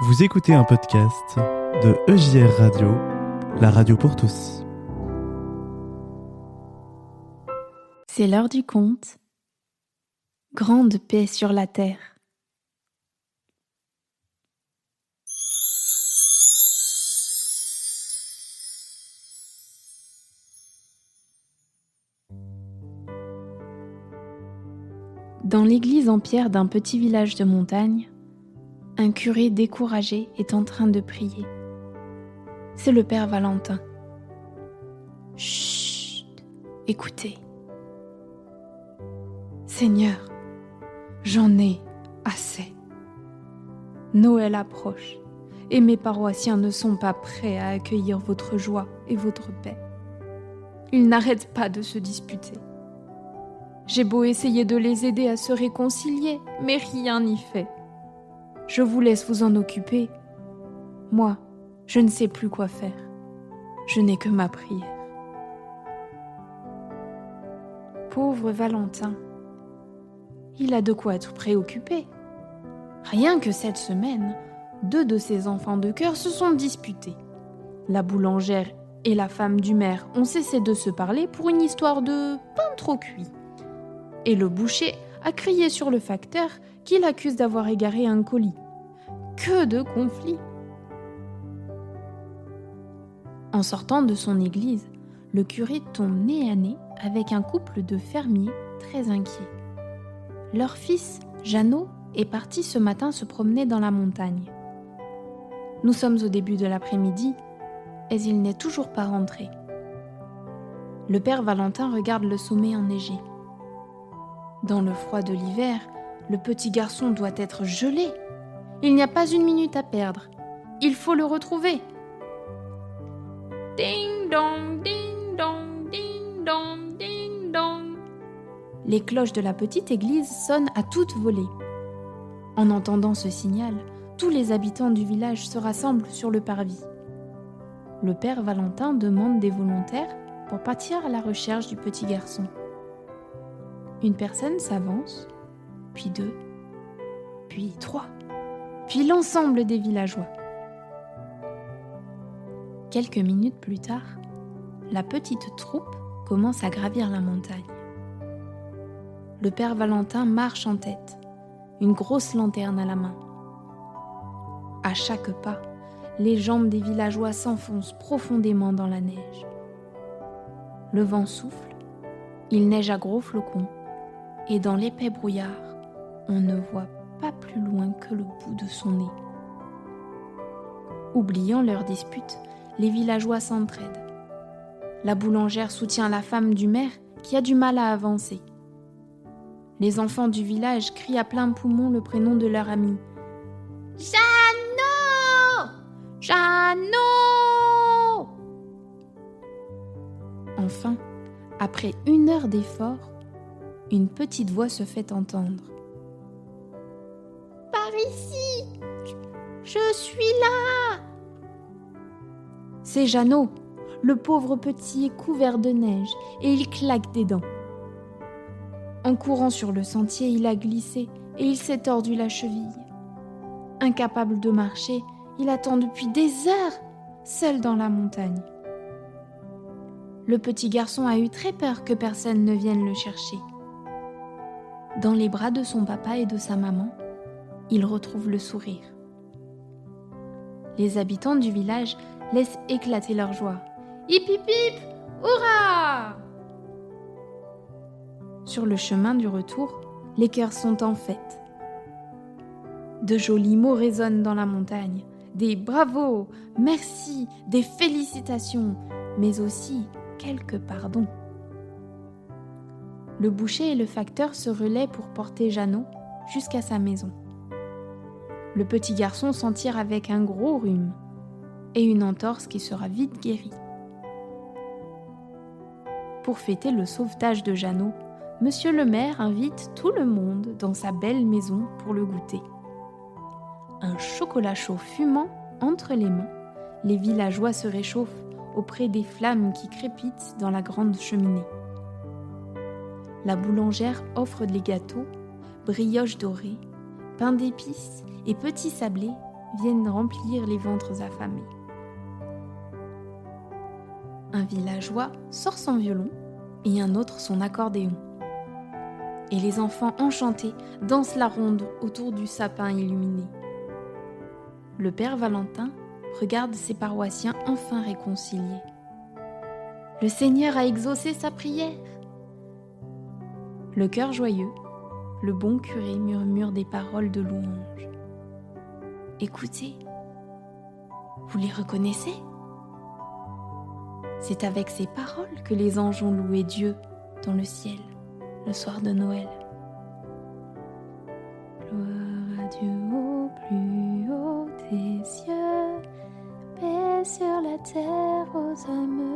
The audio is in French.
Vous écoutez un podcast de EJR Radio, la radio pour tous. C'est l'heure du conte. Grande paix sur la terre. Dans l'église en pierre d'un petit village de montagne, un curé découragé est en train de prier. C'est le père Valentin. Chut, écoutez. Seigneur, j'en ai assez. Noël approche et mes paroissiens ne sont pas prêts à accueillir votre joie et votre paix. Ils n'arrêtent pas de se disputer. J'ai beau essayer de les aider à se réconcilier, mais rien n'y fait. Je vous laisse vous en occuper. Moi, je ne sais plus quoi faire. Je n'ai que ma prière. Pauvre Valentin. Il a de quoi être préoccupé. Rien que cette semaine, 2 de ses enfants de cœur se sont disputés. La boulangère et la femme du maire ont cessé de se parler pour une histoire de pain trop cuit. Et le boucher a crié sur le facteur qui l'accuse d'avoir égaré un colis. Que de conflits! En sortant de son église, le curé tombe nez à nez avec un couple de fermiers très inquiets. Leur fils, Jeannot, est parti ce matin se promener dans la montagne. Nous sommes au début de l'après-midi, et il n'est toujours pas rentré. Le père Valentin regarde le sommet enneigé. Dans le froid de l'hiver, le petit garçon doit être gelé. Il n'y a pas une minute à perdre. Il faut le retrouver. Ding dong, ding dong, ding dong, ding dong. Les cloches de la petite église sonnent à toute volée. En entendant ce signal, tous les habitants du village se rassemblent sur le parvis. Le père Valentin demande des volontaires pour partir à la recherche du petit garçon. Une personne s'avance, puis 2, puis 3, puis l'ensemble des villageois. Quelques minutes plus tard, la petite troupe commence à gravir la montagne. Le père Valentin marche en tête, une grosse lanterne à la main. À chaque pas, les jambes des villageois s'enfoncent profondément dans la neige. Le vent souffle, il neige à gros flocons, et dans l'épais brouillard, on ne voit pas plus loin que le bout de son nez. Oubliant leur dispute, les villageois s'entraident. La boulangère soutient la femme du maire qui a du mal à avancer. Les enfants du village crient à plein poumon le prénom de leur ami. Jeannot! Jeannot! Enfin, après 1 heure d'effort, une petite voix se fait entendre. Par ici! Je suis là! C'est Jeannot. Le pauvre petit est couvert de neige et il claque des dents. En courant sur le sentier, il a glissé et il s'est tordu la cheville. Incapable de marcher, il attend depuis des heures, seul dans la montagne. Le petit garçon a eu très peur que personne ne vienne le chercher. Dans les bras de son papa et de sa maman, il retrouve le sourire. Les habitants du village laissent éclater leur joie. Hip hip hip, hurrah! Sur le chemin du retour, les chœurs sont en fête. De jolis mots résonnent dans la montagne. Des bravos, merci, des félicitations, mais aussi quelques pardons. Le boucher et le facteur se relaient pour porter Jeannot jusqu'à sa maison. Le petit garçon s'en tire avec un gros rhume et une entorse qui sera vite guérie. Pour fêter le sauvetage de Jeannot, Monsieur le maire invite tout le monde dans sa belle maison pour le goûter. Un chocolat chaud fumant entre les mains, les villageois se réchauffent auprès des flammes qui crépitent dans la grande cheminée. La boulangère offre les gâteaux, brioches dorées, pain d'épices et petits sablés viennent remplir les ventres affamés. Un villageois sort son violon et un autre son accordéon. Et les enfants enchantés dansent la ronde autour du sapin illuminé. Le père Valentin regarde ses paroissiens enfin réconciliés. Le Seigneur a exaucé sa prière. Le cœur joyeux, le bon curé murmure des paroles de louange. Écoutez, vous les reconnaissez ? C'est avec ces paroles que les anges ont loué Dieu dans le ciel, le soir de Noël. Gloire à Dieu au plus haut des cieux, paix sur la terre aux hommes